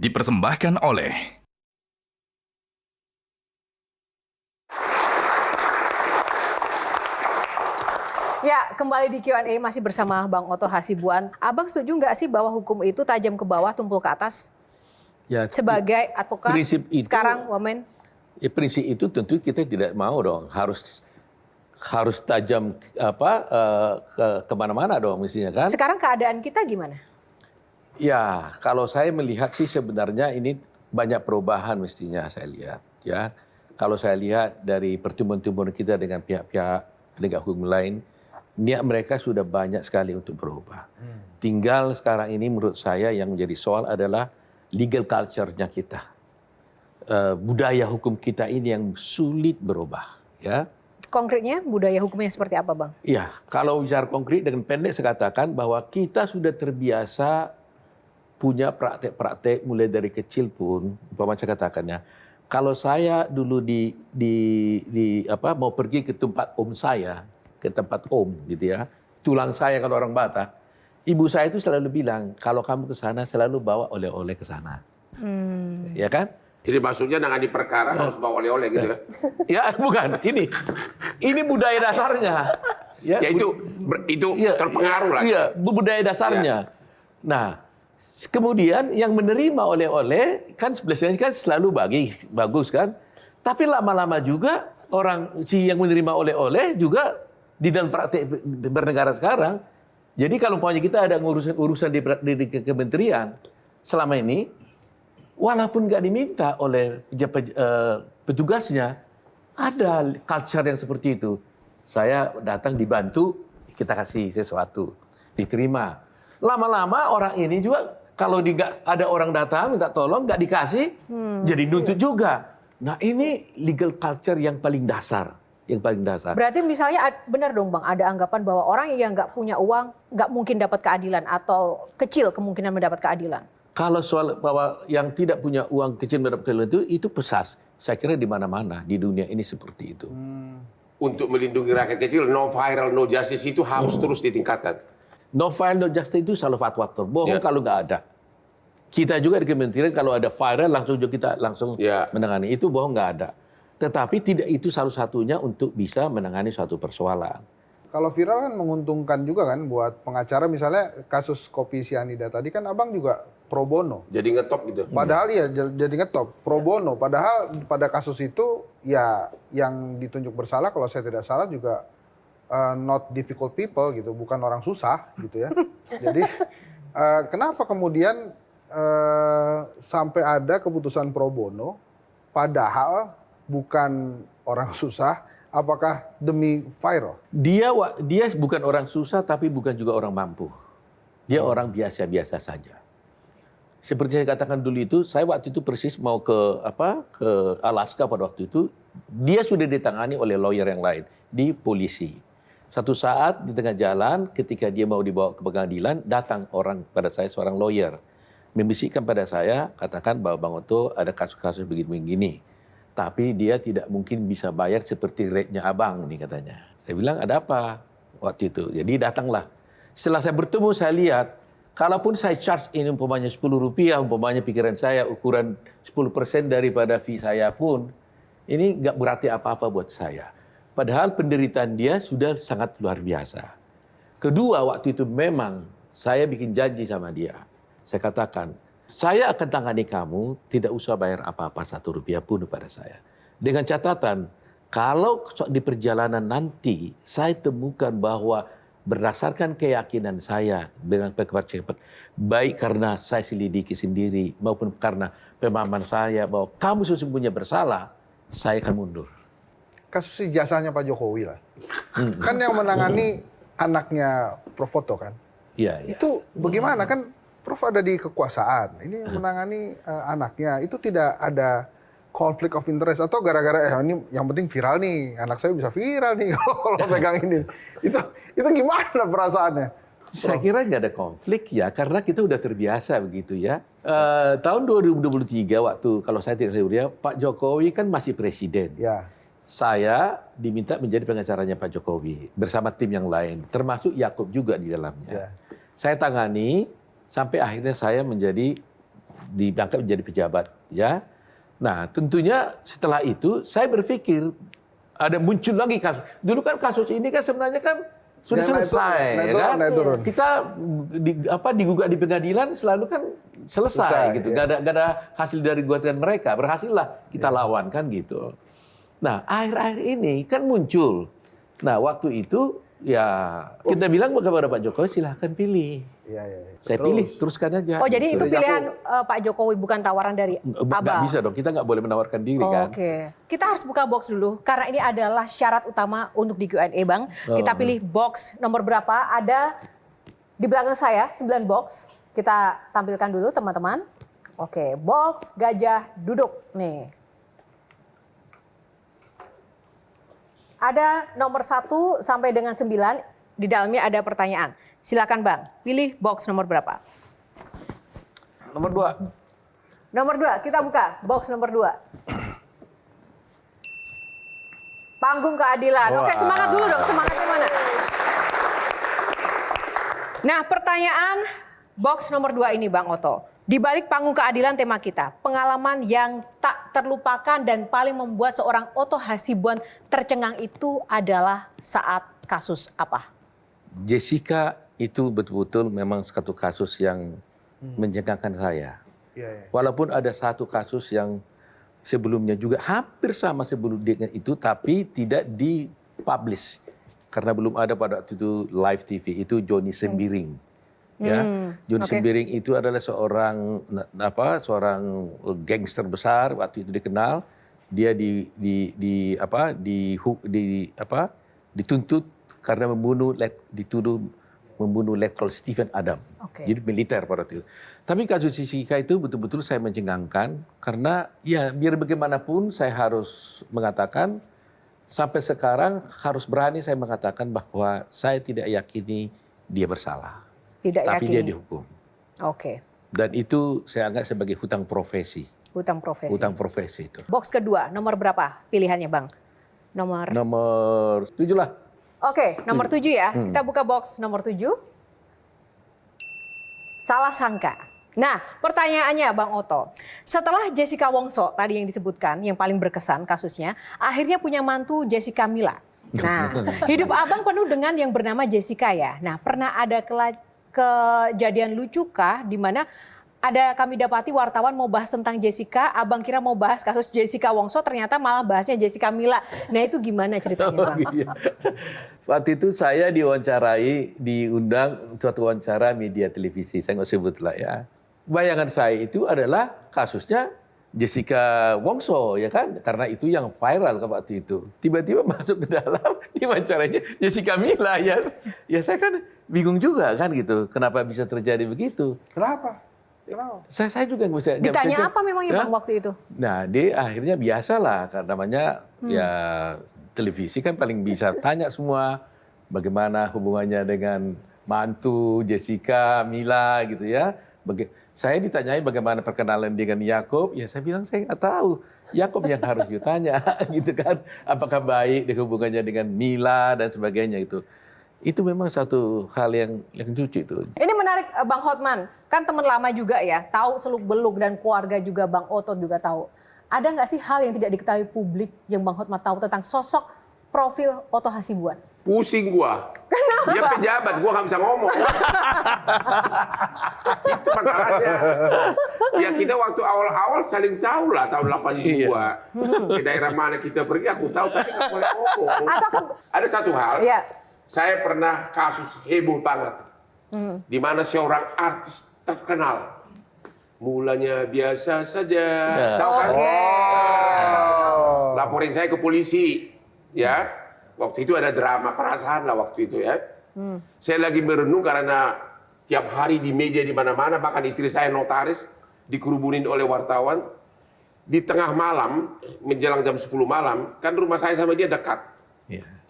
dipersembahkan oleh Ya, kembali di Q&A masih bersama Bang Otto Hasibuan. Abang setuju nggak sih bahwa hukum itu tajam ke bawah, tumpul ke atas? Ya, Sebagai advokat, prinsip itu, sekarang wamen? Ya, prinsip itu tentu kita tidak mau dong, harus tajam kemana-mana dong mestinya kan? Sekarang keadaan kita gimana? Ya, kalau saya melihat sih sebenarnya ini banyak perubahan mestinya saya lihat. Ya, kalau saya lihat dari pertemuan-pertemuan kita dengan pihak-pihak penegak hukum lain, niat mereka sudah banyak sekali untuk berubah. Tinggal sekarang ini menurut saya yang menjadi soal adalah legal culture-nya kita. Budaya hukum kita ini yang sulit berubah. Ya. Konkretnya budaya hukumnya seperti apa, Bang? Ya, kalau bicara konkret dengan pendek saya katakan bahwa kita sudah terbiasa punya praktek-praktek mulai dari kecil pun, umpama saya katakannya, kalau saya dulu mau pergi ke tempat om saya, ke tempat om gitu ya, tulang saya kalau orang Batak, ibu saya itu selalu bilang kalau kamu ke sana selalu bawa oleh-oleh ke sana, ya kan? Jadi maksudnya nangani perkara harus bawa oleh-oleh gitu kan? Ya bukan, ini budaya dasarnya. Ya itu terpengaruh lah. Iya, budaya dasarnya. Ya. Nah, kemudian yang menerima oleh-oleh kan biasanya kan selalu bagus kan. Tapi lama-lama juga si yang menerima oleh-oleh juga di dalam praktek bernegara sekarang. Jadi kalau umpamanya kita ada urusan di kementerian selama ini, walaupun nggak diminta oleh petugasnya, ada culture yang seperti itu. Saya datang dibantu, kita kasih sesuatu, diterima. Lama-lama orang ini juga kalau nggak ada orang datang minta tolong nggak dikasih, jadi nuntut juga. Nah ini legal culture yang paling dasar, Berarti misalnya benar dong Bang, ada anggapan bahwa orang yang nggak punya uang nggak mungkin dapat keadilan atau kecil kemungkinan mendapat keadilan. Kalau soal bahwa yang tidak punya uang kecil mendapat keadilan itu pesat. Saya kira di mana-mana di dunia ini seperti itu. Untuk melindungi rakyat kecil, no viral, no justice itu harus terus ditingkatkan. No viral, no justice itu salah satu faktor. Bohong kalau nggak ada. Kita juga di kementerian kalau ada viral kita langsung menangani. Itu bohong nggak ada. Tetapi tidak itu satu-satunya untuk bisa menangani suatu persoalan. Kalau viral kan menguntungkan juga kan buat pengacara, misalnya kasus kopi sianida tadi kan abang juga pro bono. Jadi ngetop gitu. Padahal jadi ngetop pro bono. Padahal pada kasus itu ya yang ditunjuk bersalah kalau saya tidak salah juga not difficult people gitu, bukan orang susah gitu ya. Jadi kenapa kemudian sampai ada keputusan pro bono padahal bukan orang susah? Apakah demi viral? Dia bukan orang susah tapi bukan juga orang mampu. Dia orang biasa-biasa saja. Seperti saya katakan dulu itu, saya waktu itu persis mau ke Alaska pada waktu itu, dia sudah ditangani oleh lawyer yang lain di polisi. Satu saat di tengah jalan ketika dia mau dibawa ke pengadilan, datang orang pada saya seorang lawyer membisikkan pada saya, katakan bahwa Bang Otto ada kasus-kasus begini-begini. Tapi dia tidak mungkin bisa bayar seperti rate-nya abang nih katanya. Saya bilang ada apa waktu itu. Jadi datanglah. Setelah saya bertemu saya lihat, kalaupun saya charge ini umpamanya Rp10, umpamanya pikiran saya ukuran 10% daripada fee saya pun, ini nggak berarti apa-apa buat saya. Padahal penderitaan dia sudah sangat luar biasa. Kedua, waktu itu memang saya bikin janji sama dia. Saya katakan, saya akan tangani kamu, tidak usah bayar apa-apa Rp1 pun kepada saya. Dengan catatan, kalau di perjalanan nanti saya temukan bahwa berdasarkan keyakinan saya dengan cepat, baik karena saya selidiki sendiri maupun karena pemahaman saya bahwa kamu sesungguhnya bersalah, saya akan mundur. Kasus ijazahnya Pak Jokowi lah. Kan yang menangani anaknya Prof. Foto kan? Iya. Itu bagaimana kan? Prof ada di kekuasaan, ini yang menangani anaknya, itu tidak ada konflik of interest atau gara-gara ini yang penting viral nih, anak saya bisa viral nih kalau pegang ini. Itu gimana perasaannya? Saya kira nggak ada konflik ya, karena kita udah terbiasa begitu ya. Tahun 2023 waktu kalau saya tidak salah Pak Jokowi kan masih presiden. Ya. Saya diminta menjadi pengacaranya Pak Jokowi bersama tim yang lain, termasuk Yakub juga di dalamnya. Ya. Saya tangani sampai akhirnya saya menjadi diangkat menjadi pejabat, ya. Nah, tentunya setelah itu saya berpikir ada muncul lagi kasus. Dulu kan kasus ini kan sebenarnya kan sudah selesai, naik turun. Kita digugat di pengadilan selalu kan selesai gitu. Ya. Gak ada hasil dari gugatan mereka. Berhasillah kita lawan kan gitu. Nah, akhir-akhir ini kan muncul. Nah, waktu itu ya kita bilang kepada Pak Jokowi silahkan pilih. Iya. Saya pilih, teruskan aja. Oh, jadi itu Jadi pilihan Pak Jokowi, bukan tawaran dari Nggak Abang? bisa dong, kita nggak boleh menawarkan diri kan. Oke. Kita harus buka box dulu, karena ini adalah syarat utama untuk di Q&A, Bang. Kita pilih box nomor berapa, ada di belakang saya, 9 box. Kita tampilkan dulu, teman-teman. Oke, box gajah duduk. Nih. Ada nomor 1 sampai dengan 9, di dalamnya ada pertanyaan. Silakan Bang, pilih box nomor berapa? Nomor 2. Nomor 2, kita buka box nomor 2. Panggung keadilan. Oke, semangat dulu dong, semangatnya mana? Nah, pertanyaan box nomor 2 ini Bang Oto. Di balik panggung keadilan tema kita, pengalaman yang tak terlupakan dan paling membuat seorang Oto Hasibuan tercengang itu adalah saat kasus apa? Jessica itu betul-betul memang satu kasus yang mencengangkan saya. Iya. Walaupun ada satu kasus yang sebelumnya juga hampir sama sebelum dengan itu, tapi tidak dipublish karena belum ada pada waktu itu live TV. Itu Johnny Sembiring. Ya, Johnny Sembiring itu adalah seorang gangster besar waktu itu dikenal. Dia dituntut karena dituduh membunuh Letkol Stephen Adam. Jadi militer pada waktu itu. Tapi kasus Jessica itu betul-betul saya mencengangkan karena ya biar bagaimanapun saya harus mengatakan sampai sekarang harus berani saya mengatakan bahwa saya tidak yakini dia bersalah. Tapi dia dihukum. Oke. Dan itu saya anggap sebagai hutang profesi. Hutang profesi. Hutang profesi itu. Box kedua, nomor berapa pilihannya Bang? Nomor 7 lah. Oke, nomor 7 ya. Kita buka box nomor 7. Salah sangka. Nah, pertanyaannya Bang Oto. Setelah Jessica Wongso tadi yang disebutkan, yang paling berkesan kasusnya, akhirnya punya mantu Jessica Mila. Nah, hidup Abang penuh dengan yang bernama Jessica ya. Nah, pernah ada kejadian lucu kah di mana ada kami dapati wartawan mau bahas tentang Jessica, Abang kira mau bahas kasus Jessica Wongso, ternyata malah bahasnya Jessica Mila. Nah itu gimana ceritanya Bang? Iya. Waktu itu saya diundang suatu wawancara media televisi, saya nggak sebut lah ya. Bayangan saya itu adalah kasusnya Jessica Wongso ya kan, karena itu yang viral waktu itu. Tiba-tiba masuk ke dalam di wawancaranya Jessica Mila ya saya kan bingung juga kan gitu, kenapa bisa terjadi begitu? Kenapa? Saya juga nggak bisa. Ditanya apa memangnya Bang waktu itu? Nah, dia akhirnya biasalah karena namanya ya televisi kan paling bisa tanya semua bagaimana hubungannya dengan mantu Jessica Mila gitu ya. Saya ditanyai bagaimana perkenalan dengan Yakob, ya saya bilang saya nggak tahu. Yakob yang harus ditanya gitu kan. Apakah baik hubungannya dengan Mila dan sebagainya itu. Itu memang satu hal yang lucu itu. Ini menarik Bang Hotman, kan teman lama juga ya, tahu seluk-beluk dan keluarga juga Bang Oto juga tahu. Ada nggak sih hal yang tidak diketahui publik yang Bang Hotman tahu tentang sosok profil Oto Hasibuan? Pusing gua. Kenapa? Dia pejabat, gua nggak bisa ngomong. Itu masalahnya. Ya kita waktu awal-awal saling tahu lah tahun 82. Ke daerah mana kita pergi aku tahu, tapi nggak boleh ngomong. Ada satu hal. Iya. Saya pernah kasus heboh banget, di mana seorang artis terkenal, mulanya biasa saja, tahu kan? Laporin saya ke polisi, ya. Waktu itu ada drama perasaan lah waktu itu ya. Saya lagi merenung karena tiap hari di media di mana-mana, bahkan istri saya notaris dikerubunin oleh wartawan. Di tengah malam, menjelang jam 10 malam, kan rumah saya sama dia dekat.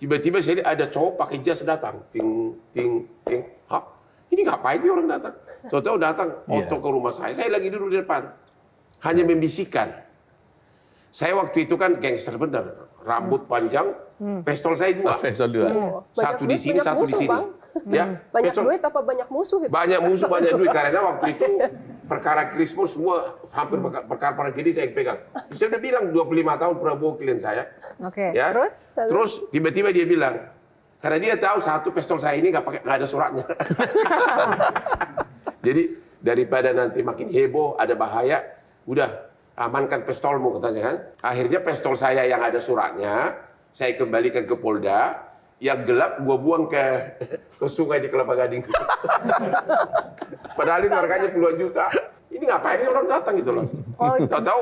Tiba-tiba saya lihat ada cowok pakai jas datang. Ting, ting, ting. Hah? Ini ngapain nih orang datang? Tahu-tahu datang, Oto ke rumah saya. Saya lagi duduk di depan. Hanya membisikkan. Saya waktu itu kan gangster bener. Rambut panjang, pistol saya 2. Pistol 2. Satu di sini, satu di sini. Ya, Banyak duit apa banyak musuh? banyak musuh, banyak duit. Karena waktu itu perkara Krismus semua hampir perkara gini saya pegang. Saya udah bilang 25 tahun Prabowo klien saya. Oke, Ya. terus? Terus tiba-tiba dia bilang, karena dia tahu satu pistol saya ini nggak ada suratnya. Jadi daripada nanti makin heboh, ada bahaya, udah amankan pistolmu katanya kan. Akhirnya pistol saya yang ada suratnya, saya kembalikan ke Polda. Yang gelap gua buang ke sungai di Kelapa Gading. Padahal itu harganya puluhan juta. Ini ngapain ini orang datang gitu loh. Tahu-tahu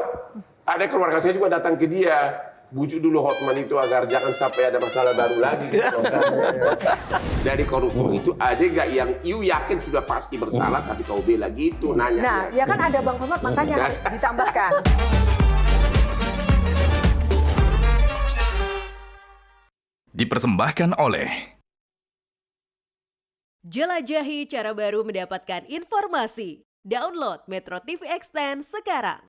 ada keluarga saya juga datang ke dia. Bujuk dulu Hotman itu agar jangan sampai ada masalah baru lagi. Gitu. Dari koruptor itu ada nggak yang you yakin sudah pasti bersalah tapi kau bela gitu nanya. Nah, ya kan ada Bang Hotman, makanya harus ditambahkan. Dipersembahkan oleh Jelajahi cara baru mendapatkan informasi. Download Metro TV Extend sekarang.